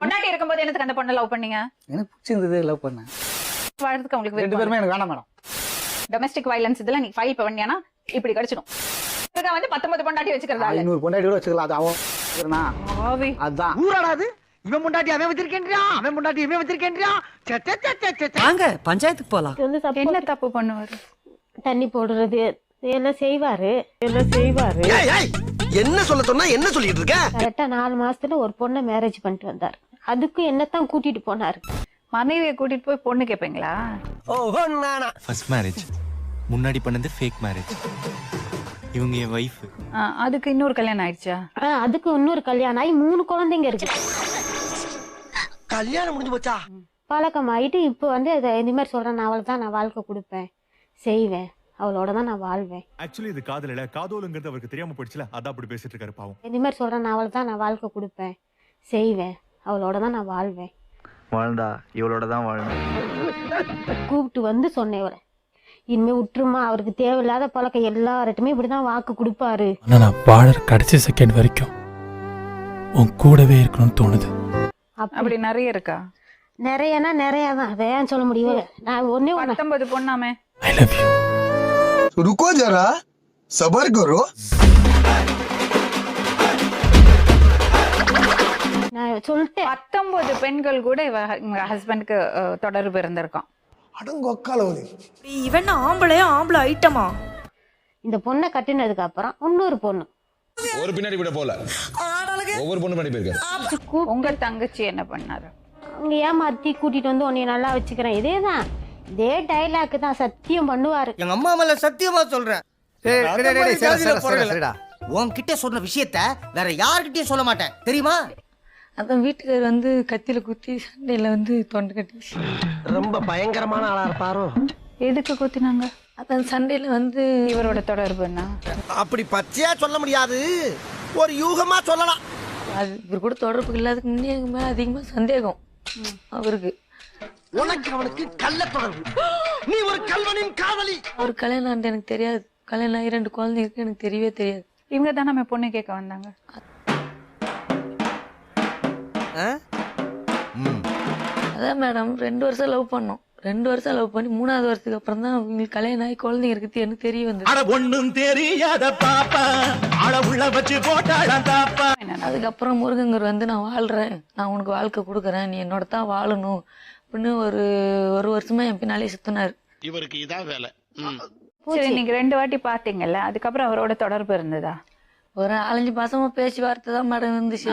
பொண்டாட்டி இருக்கும்போது என்னத்துக்கு அந்த பொண்ணை லவ் பண்ணீங்க? எனக்கு பிடிச்சிருந்தது லவ் பண்ணேன். வாழ்றதுக்கு உங்களுக்கு ரெண்டு பேருமே எனக்கு வேணாம் மேடம். டொமஸ்டிக் வயலன்ஸ் இதெல்லாம் நீ ஃபைல் பண்ணியானா இப்படி கிடைச்சிடும். இதுக்கு வந்து 19 பொண்டாட்டி வச்சுக்கிறதா? 500 பொண்டாட்டி கூட வச்சுக்கலாம். அது அவன் அதான் ஊராடாது. இவன் பொண்டாட்டி அவன் வச்சிருக்கேன்றியா, அவன் பொண்டாட்டி இவன் வச்சிருக்கேன்றியா. வாங்க பஞ்சாயத்துக்கு போலாம். என்ன தப்பு பண்ணுவாரு? தண்ணி போடுறது எல்லாம் செய்வாரு. என்ன சொல்ல சொன்னா என்ன சொல்லிட்டு இருக்க? கரெக்டா 4 மாசத்துல ஒரு பொண்ணை மேரேஜ் பண்ணிட்டு வந்தாரு. அதுக்கு என்னத்தான் கூட்டிட்டு போனாரு. மனைவியை கூட்டிட்டு போய் பொண்ணு கேட்பீங்களா? ஓஹோ நானா. ஃபர்ஸ்ட் மேரேஜ் முன்னாடி பண்ணது ஃபேக் மேரேஜ். இவங்க என் வைஃப். அதுக்கு இன்னொரு கல்யாணம் ஆயிடுச்சா? அதுக்கு இன்னொரு கல்யாணம் ஆகி 3 குழந்தைங்க இருக்கு. கல்யாணம் முடிஞ்சு போச்சா? பழக்கம் ஆயிட்டு இப்போ வந்து இந்த மாதிரி சொல்றேன், நான் அவளுக்கு தான் நான் வாழ்க்கை கொடுப்பேன், செய்வேன், அவளோட தான் நான் வாழ்வேன். ஆக்சுவலி இது காதல் இல்ல, காதோலுங்கிறது அவருக்கு தெரியாம போயிடுச்சுல, அதான் அப்படி பேசிட்டு இருக்காரு பாவம். இந்த மாதிரி சொல்றேன், நான் அவளுக்கு தான் நான் வாழ்க்கை கொடுப்பேன், செய்வேன், அவளோட தான் நான் வாழ்வேன். வாழ்ந்தா இவளோட தான் வாழணும். கூப்பிட்டு வந்து சொன்னேன் இவரை, இனிமே விட்டுருமா, அவருக்கு தேவையில்லாத பழக்கம், எல்லார்ட்டுமே இப்படிதான் வாக்கு கொடுப்பாரு. ஆனா நான் பாடுற கடைசி செகண்ட் வரைக்கும் உன் கூடவே இருக்கணும்னு தோணுது. அப்படி நிறைய இருக்கா? நிறையனா நிறையதான், அதை ஏன் சொல்ல முடியும்? நான் ஒன்னே 19 பொண்ணாமே. ஐ லவ் யூ. रुको जरा सबर करो. நான் சொல்லிட்டேன் 19 பெண்கள் கூட இவங்க ஹஸ்பண்டுக்கு தொடர்பு இருந்திருக்கும். அடங்கொக்காலவதி. இவன் ஆம்பளையா ஆம்பளை ஐட்டமா? இந்த பொண்ணை கட்டினதுக்கு அப்புறம் இன்னொரு பொண்ணு ஒரு பின்னாடி விட போல ஒவ்வொரு பொண்ணு பண்ணி போயிருக்காரு. உங்க தங்கச்சி என்ன பண்ணாரு? அவங்க ஏமாத்தி கூட்டிட்டு வந்து உன்னை நல்லா வச்சுக்கிறேன், இதேதான், இதே டைலாக் தான் சத்தியம் பண்ணுவாரு. எங்க அம்மா மேல சத்தியமா சொல்றேன். உன்கிட்ட சொன்ன விஷயத்த வேற யார்கிட்டயும் சொல்ல மாட்டேன், தெரியுமா? அதான் வீட்டுக்காரர் வந்து கத்தியில குத்தி சண்டையில வந்து தொண்டை கட்டிச்சு. ரொம்ப பயங்கரமான ஆளா இருப்பாரோ? எதுக்கு குத்தினாங்க? அதான் சண்டையில வந்து இவரோட தொடர்புன்னா அப்படி பச்சையா சொல்ல முடியாது, ஒரு யூகமா சொல்லலாம். அது இவர் கூட தொடர்பு இல்லாததுக்கு முன்னே எங்க மேல அதிகமா சந்தேகம் அவருக்கு. உனக்கு அவனுக்கு கள்ள தொடர்பு, நீ ஒரு கல்வனின் காதலி. அவர் கல்யாணம் ஆண்டு எனக்கு தெரியாது, கல்யாணம் ஆகி 2 குழந்தைங்க இருக்கு, எனக்கு தெரியவே தெரியாது. இவங்க தான் நம்ம பொண்ணு கேட்க வந்தாங்க. அதான் மேடம் 2 வருஷம் லவ் பண்ணோம். 2 வருஷம் லவ் பண்ணி 3ஆவது வருஷத்துக்கு அப்புறம் தான் உங்களுக்கு கல்யாணம் ஆகி குழந்தைங்க இருக்குது எனக்கு தெரிய வந்தது. ஒண்ணும் தெரியாத பாப்பா அளவுள்ள வச்சு போட்டாடா தாப்பா. அதுக்கப்புறம் முருகங்கர் வந்து நான் வாழ்றேன், நான் உனக்கு வாழ்க்கை கொடுக்குறேன், நீ என்னோட தான் வாழணும் அப்படின்னு ஒரு வருஷமா என் பின்னாலே சுத்தினாரு. இவருக்கு இதான் வேலை. சரி, நீங்க 2 வாட்டி பாத்தீங்கல்ல, அதுக்கப்புறம் அவரோட தொடர்பு இருந்ததா? ஒரு 4-5 மாசமா பேச்சுவார்த்தை தான் மேடம் இருந்துச்சு.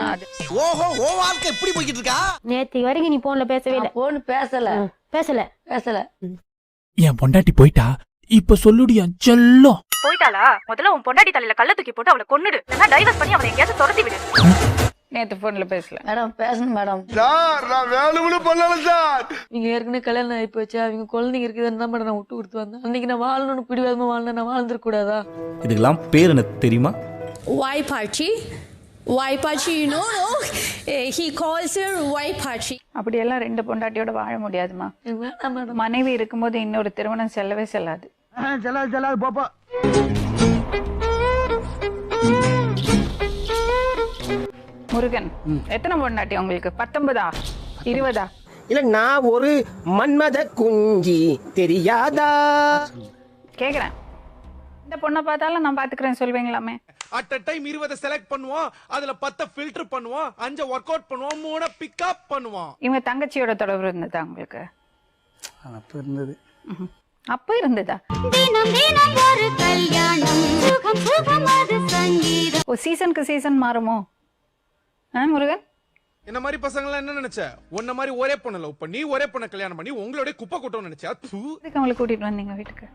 ஓஹோ, ஓ வாழ்க்கை எப்படி போய்கிட்டு இருக்கா? நேத்து வரைக்கும் நீ போன்ல பேசவே இல்லை. போன் பேசல. என் பொண்டாட்டி போயிட்டா, இப்ப சொல்லுடியா செல்லம். போயிட்டாளா? முதல்ல உன் பொண்டாட்டி தலையில கள்ள தூக்கி போட்டு அவளை கொன்னுடு, இல்லைன்னா டைவர்ஸ் பண்ணி அவளை எங்கேயாவது துரத்தி விடு. நேத்து போன்ல பேசல மேடம், பேசணும் மேடம். சார் நான் வேணும்னு பண்ணல சார். நீங்க ஏற்கனவே கல்யாணம் ஆகி போச்சு, அவங்க குழந்தைங்க இருக்குதுன்னு தான் மேடம் நான் விட்டு கொடுத்து வந்தேன். அன்னைக்கு நான் வாழணும்னு பிடிவாதமா வாழணும், நான் வாழ்ந்துட கூடாதா? இதுக்கெல்லாம் பேர் என்ன தெரியுமா? Waipachi, you know, he calls her Waipachi. அப்படியெல்லாம் 2 பொண்டாட்டியோட வாழ முடியாதுமா. வேணாம் மேடம். மனைவி இருக்கும்போது இன்னொரு திருமணம் செல்லவே செல்லாது. செல்லாது போப்பா. முருகன், எத்தனை பொண்டாட்டி உங்களுக்கு? 19ஆ 20ஆ? இல்ல நான் ஒரு மன்மத குஞ்சி தெரியாதா கேக்குறேன். இந்த பொண்ணை பார்த்தாலும் நான் பாத்துக்கிறேன் சொல்வீங்களாமே? அட் அ டைம் 20 செலக்ட் பண்ணுவோம், அதுல 10 ஃபில்டர் பண்ணுவோம், 5 ஒர்க் அவுட் பண்ணுவோம், 3 பிக் அப் பண்ணுவோம். இவங்க தங்கச்சியோட தொடர்பு இருந்ததா உங்களுக்கு? அப்ப இருந்தது. அப்ப இருந்ததா? ஓ, சீசனுக்கு சீசன் மாறுமோ முருகன்? என்ன மாதிரி பசங்க எல்லாம் என்ன நினைச்ச? உன்ன மாதிரி ஒரே பொண்ணை லவ் பண்ணி ஒரே பொண்ணை கல்யாணம் பண்ணி உங்களோட குப்பை கூட்டம் நினைச்சா? இதுக்கு அவங்களை கூட்டிட்டு வந்தீங்க வீட்டுக்கு?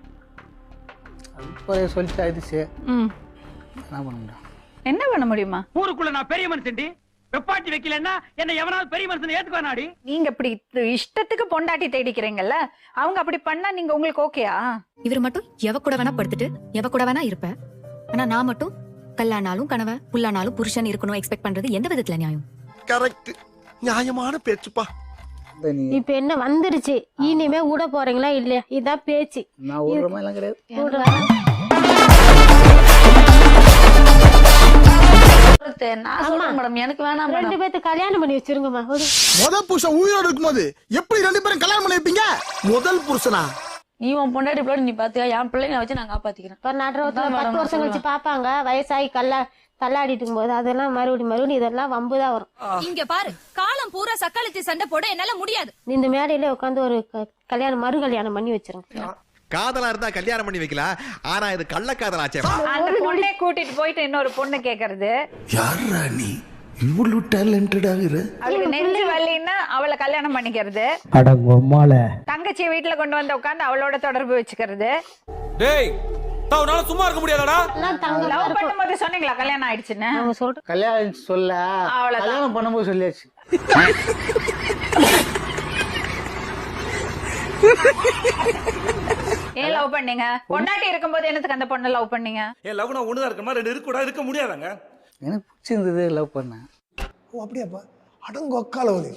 சொல்லிட்டு ஆயிடுச்சு. என்ன பண்ண முடியும்? என்ன பண்ண முடியுமா? ஊருக்குள்ள நான் பெரிய மனுஷன்டி, வெப்பாட்டி வைக்கலன்னா என்ன எவனாவது பெரிய மனுஷன் ஏத்துக்குவானாடி? நீங்க இப்படி இஷ்டத்துக்கு பொண்டாட்டி தேடிக்கிறீங்கல்ல, அவங்க அப்படி பண்ணா நீங்க உங்களுக்கு ஓகேயா? இவர் மட்டும் எவ கூட வேணா படுத்துட்டு எவ கூட வேணா இருப்பேன், ஆனா நான் மட்டும் கல்லானாலும் கனவ புல்லானாலும் புருஷன் இருக்கணும் எக்ஸ்பெக்ட் பண்றது எந்த விதத்துல நியாயம்? கரெக்ட், நியாயமான பேச்சுப்பா. இப்ப என்ன வந்துருச்சு, இனிமே விட போறீங்களா இல்லையா? இதான் பேச்சு. நான் ஓடுறமா எல்லாம் கிடையாது. நான் சொல்றேன் மேடம், எனக்கு வேணாம் மேடம். 2 பேத்துக்கு கல்யாணம் பண்ணி வச்சிருங்கம்மா. முதல் புருஷன் உயிரோடு இருக்கும்போது எப்படி 2 பேரும் கல்யாணம் பண்ணி வைப்பீங்க? முதல் புருஷனா? நீ உன் பொண்டாட்டி பிள்ளை நீ பாத்தியா, என் பிள்ளைங்க வச்சு நான் காப்பாத்திக்கிறேன். இப்ப நடுறதுல 10 வருஷம் கழிச்சு பாப்பாங்க, வயசாகி தள்ளாடிட்டு இருக்கும்போது அதெல்லாம் மறுபடியும் இதெல்லாம் வம்புதான் வரும். இங்க பாரு, காலம் பூரா சக்காலத்தி சண்டை போட என்னால முடியாது. இந்த மேடையில உட்காந்து ஒரு கல்யாணம் மறு கல்யாணம் பண்ணி வச்சிருங்க. காதலா இருந்தா கல்யாணம் பண்ணி வைக்கலாம், ஆனா இது கள்ளக்காதலாச்சே. அந்த பொண்ணை கூட்டிட்டு போயிட்டு இன்னொரு பொண்ணு கேக்குறது, யாரா நீ இவ்வளவு டேலண்டட் ஆகுற? அவளுக்கு நெஞ்சு வலின்னா அவளை கல்யாணம் பண்ணிக்கிறது, தங்கச்சி வீட்டுல கொண்டு வந்து உட்காந்து அவளோட தொடர்பு வச்சுக்கிறது. டேய் தவனால சும்மா இருக்க முடியாதடா. லவ் பண்ணும்போது சொன்னீங்களா கல்யாணம் ஆயிடுச்சுன்னு? அவங்க சொல்ற கல்யாணம் சொல்ல கல்யாணம் பண்ணும்போது சொல்லியாச்சு. ஏன் லவ் பண்ணீங்க? பொண்டாட்டி இருக்கும்போது என்னத்துக்கு அந்த பொண்ணை லவ் பண்ணீங்க? ஏன் லவ் நான் ஒண்ணுதான் இருக்கமா, 2 இருக்க கூட இருக்க முடியாதாங்க? எனக்கு பிடிச்சிருந்தது, லவ் பண்ணேன். ஓ அப்படியாப்பா, அடங்கொக்கால ஒலி.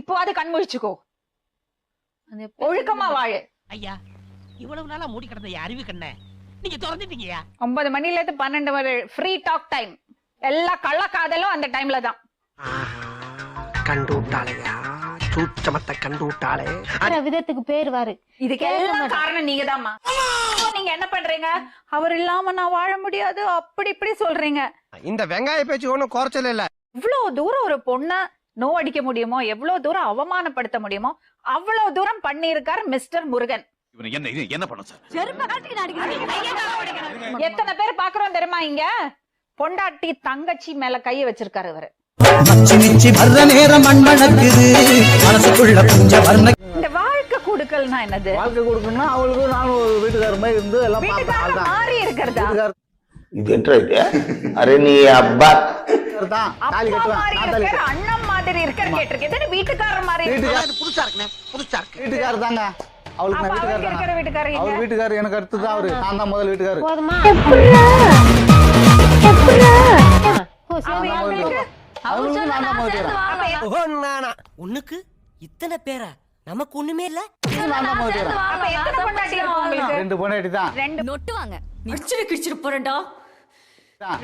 இப்போ அது கண்முழிச்சுக்கோ, ஒழுக்கமா வாழு. ஐயா இவ்வளவு நாளா மூடி கிடந்த அறிவு கண்ண நீங்க திறந்துட்டீங்கயா. 9 மணில இருந்து 12 வரை ஃப்ரீ டாக் டைம். எல்லா கள்ளக்காதலும் அந்த டைம்ல தான். கண்டு விட்டாளையா, சூச்சமத்தை கண்டு விட்டாளே. விதத்துக்கு பேர் வாரு. இதுக்கு எல்லாம் காரணம் நீங்க தான்மா. நீங்க என்ன பண்றீங்க? அவர் இல்லாம நான் வாழ முடியாது அப்படி இப்படி சொல்றீங்க. இந்த வெங்காய பேச்சு ஒண்ணும் குறைச்சல இல்ல. இவ்வளவு தூரம் ஒரு பொண்ண நோ அடிக்க முடியுமோ, எவ்வளவு தூரம் அவமானப்படுத்த முடியுமோ அவ்வளவு தூரம் பண்ணியிருக்காரு மிஸ்டர் முருகன். என்ன பண்ண சார்? எத்தனை பேர் பாக்குறோம் தெரியுமா? இங்க பொண்டாட்டி தங்கச்சி மேல கைய வச்சிருக்காரு இவரு. இந்த வாழ்க்கை கொடுக்கல்னா என்னது? வாழ்க்கை கொடுக்கணும்னா அவளுக்கு நானும் ஒரு வீட்டுக்காரர் மாதிரி இருந்து எல்லாம் வீட்டுக்காரர் மாறி இருக்கிறதா? இது என்ன இது? அரே நீ அப்பா தான் தாலி கட்டுவேன், அண்ணன் மாதிரி இருக்க கேட்டிருக்கேன். வீட்டுக்காரர் மாதிரி புதுசா இருக்குனே, புதுசா இருக்கு. வீட்டுக்காரர் தாங்க அவளுக்கு. நான் வீட்டுக்காரர் அவர் வீட்டுக்காரர் எனக்கு அடுத்து தான் அவரு. நான் தான் முதல் வீட்டுக்காரர். போதுமா? உனக்கு இத்தனை பேரா? நமக்கு ஒண்ணுமே இல்ல. 2 பொண்டாட்டி தான். 2 நொட்டுவாங்க. நிச்சயம் கிழிச்சிட்டு போறேன்டா.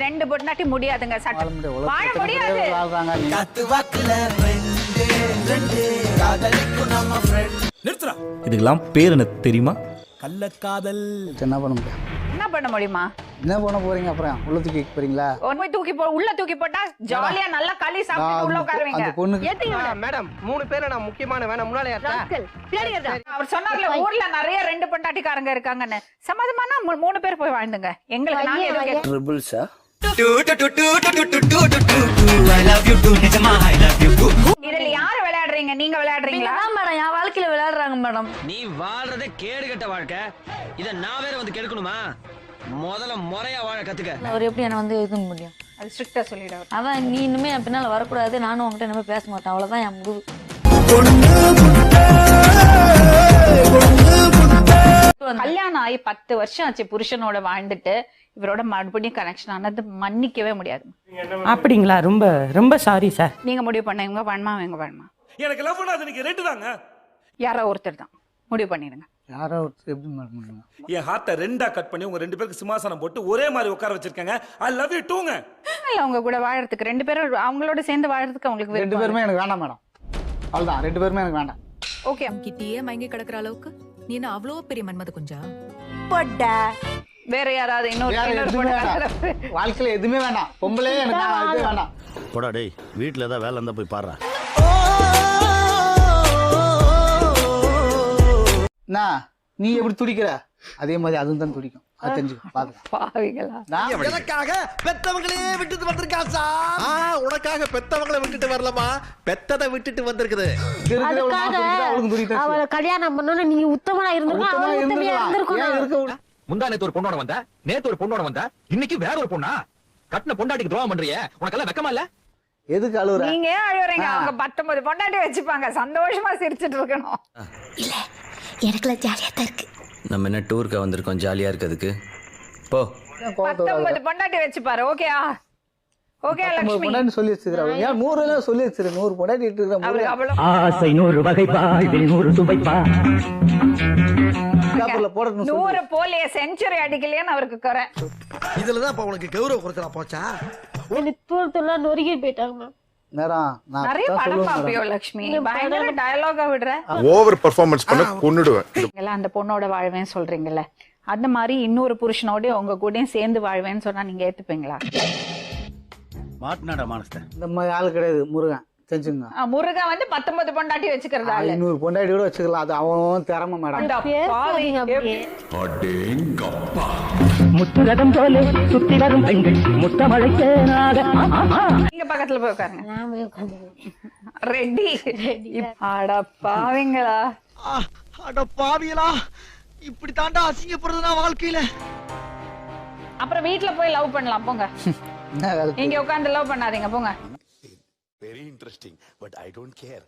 2 பொண்டாட்டி முடியாதுங்க. வாழ முடியாது. நிறுத்துறா. இதுக்கெல்லாம் பேர் என்ன தெரியுமா? கள்ளக்காதல். என்ன பண்ண முடியும்? என்ன பண்ண முடியுமா? என்ன பண்ண போறீங்க? அப்புறம் உள்ள தூக்கி போறீங்களா? உள்ள தூக்கி போட்டா ஜாலியா நல்லா களி சாப்பிட்டு உள்ள உட்காருவீங்க. அந்த பொண்ணுக்கு மேடம் 3 பேரை நான் முக்கியமான வேணாம் முன்னாலே அவர் சொன்னார்ல ஊர்ல நிறைய 2 பொண்டாட்டிக்காரங்க இருக்காங்கன்னு. சம்மதமானா 3 பேர் போய் வாழ்ந்துங்க. எங்களுக்கு நாங்க எதுவும் கேட்க ட்ரிபிள்ஸா? இதுல யாரு விளையாடுறீங்க? நீங்க விளையாடுறீங்களா? மேடம் என் வாழ்க்கையில விளையாடுறாங்க மேடம். நீ வாழ்றதே கேடு கட்ட வாழ்க்கை. இத நான் வேற வந்து கெடுக்கணுமா? முதல்ல முறையா வாழ கத்துக்க. அவர் எப்படி என்ன வந்து இது முடியும்? அது ஸ்ட்ரிக்ட்டா சொல்லிடுவார். அதான் நீ இனிமே என் பின்னால வரக்கூடாது, நானும் உங்ககிட்ட இனிமே பேச மாட்டேன், அவ்வளவுதான் என் முடிவு. கல்யாணம் ஆகி 10 வருஷம் ஆச்சு புருஷனோட வாழ்ந்துட்டு இவரோட மறுபடியும் கனெக்ஷன் ஆனது மன்னிக்கவே முடியாது. அப்படிங்களா? ரொம்ப ரொம்ப சாரி சார். நீங்க முடிவு பண்ண இவங்க வேணுமா இவங்க வேணுமா? எனக்கு லவ் பண்ணாத நீங்க 2 தாங்க. யாரோ ஒருத்தர் தான் முடிவு பண்ணிடுங்க. யாரோ ஒருத்தர் எப்படி பண்ணுங்க? என் ஹார்ட்டை 2ஆ கட் பண்ணி உங்க 2 பேருக்கு சிம்மாசனம் போட்டு ஒரே மாதிரி உட்கார வச்சிருக்காங்க. ஐ லவ் யூ டூங்க. இல்ல அவங்க கூட வாழறதுக்கு 2 பேரும் அவங்களோட சேர்ந்து வாழறதுக்கு அவங்களுக்கு 2 பேருமே எனக்கு வேண்டாம் மேடம். அவ்வளவுதான், 2 பேருமே எனக்கு வேண்டாம். ஓகே. கிட்டியே மயங்கி கிடக்குற அளவுக்கு நீ என்ன அவ்வளோ பெரிய மன்மத குஞ்சா? வேற யாராவது இன்னொரு வாழ்க்கையில எதுவுமே வேண்டாம். பொம்பளே எனக்கு இது வேண்டாம். போடா டேய், வீட்ல ஏதாவது வேலை இருந்தா போய் பாரு. நீ எப்படி துடிக்கிற அதே மாதிரி அதுவும் தான் துடிக்கும். அது தெரிஞ்சுக்க பாத்துக்க. பாவிகளா. எனக்காக பெத்தவங்களே விட்டுட்டு வந்திருக்கா சார். உனக்காக பெத்தவங்களை விட்டுட்டு வரலமா, பெத்ததை விட்டுட்டு வந்திருக்குது. அவளை கல்யாணம் பண்ணனும். நீ உத்தமனா இருந்திருக்கணும். முந்தா நேத்து ஒரு பொண்ணோட வந்த, நேத்து ஒரு பொண்ணோட வந்த, இன்னைக்கு வேற ஒரு பொண்ணா? கட்டின பொண்டாட்டிக்கு துரோகம் பண்றியே, உனக்கெல்லாம் வெக்கமா இல்ல? எதுக்கு அழுவுற? நீங்க ஏன் அழுவுறீங்க? அவங்க 19 பொண்டாட்டி வச்சுப்பாங்க, சந்தோஷமா சிரிச்சிட்டு இருக்கணும். இல்ல எனக்குலாம் ஜாலியா தான் இருக்கு. நம்ம என்ன டூருக்கு வந்திருக்கோம் ஜாலியா இருக்கிறதுக்கு? போ. 19 பொண்டாட்டி வச்சுப்பாரு. ஓகேயா? ஓகே லட்சுமி. பொண்டாட்டி சொல்லி வச்சிருக்காங்க. ஏன் 100 எல்லாம் சொல்லி வச்சிரு. 100 பொண்டாட்டி இட்டு இருக்க. ஆசை 100 வகைப்பா, 100 சுவைப்பா. பேப்பர்ல போடணும் 100 போலிய செஞ்சுரி அடிக்கலையான்னு அவருக்கு குறை. இதுலதான் இப்ப உனக்கு கௌரவ குறைச்சலா போச்சா? என்ன தூள் தூளா நொறுக்கிட்டு போயிட்டாங்க மேம். நேரம் நான் நிறைய தான் படம் சொல்லுவேன் பாப்பியோ மேடம். லட்சுமி, பயங்கர டயலாகா விடுற. ஓவர் பெர்ஃபார்மன்ஸ் பண்ண கொன்னுடுவேன். எல்லாம் அந்த பொண்ணோட வாழ்வேன்னு சொல்றீங்கல்ல, அந்த மாதிரி இன்னொரு புருஷனோட உங்க கூடயும் சேர்ந்து வாழ்வேன்னு சொன்னா நீங்க ஏத்துப்பீங்களா? மாட்டினாடா மானஸ்த. இந்த மாதிரி ஆள் கிடையாது முருகன், தெரிஞ்சுங்க. முருகன் வந்து 19 பொண்டாட்டி வச்சுக்கிறது ஆளு. 500 பொண்டாட்டி கூட வச்சுக்கலாம், அது அவன் திறமை மேடம். அந்த பாவி அப்படியே முத்துரதம் போல சுத்தி வரும் பெண்கள் முத்தமழைக்க நீங்க பக்கத்துல போய் உட்காருங்க. நான் போய் உட்காந்து ரெடி. அட பாவிங்களா, அட பாவியலா, இப்படி தாண்டா அசிங்கப்படுறதுனா வாழ்க்கையில. அப்புறம் வீட்ல போய் லவ் பண்ணலாம் போங்க. இங்க உட்கார்ந்து லவ் பண்ணாதீங்க போங்க. Very interesting but I don't care.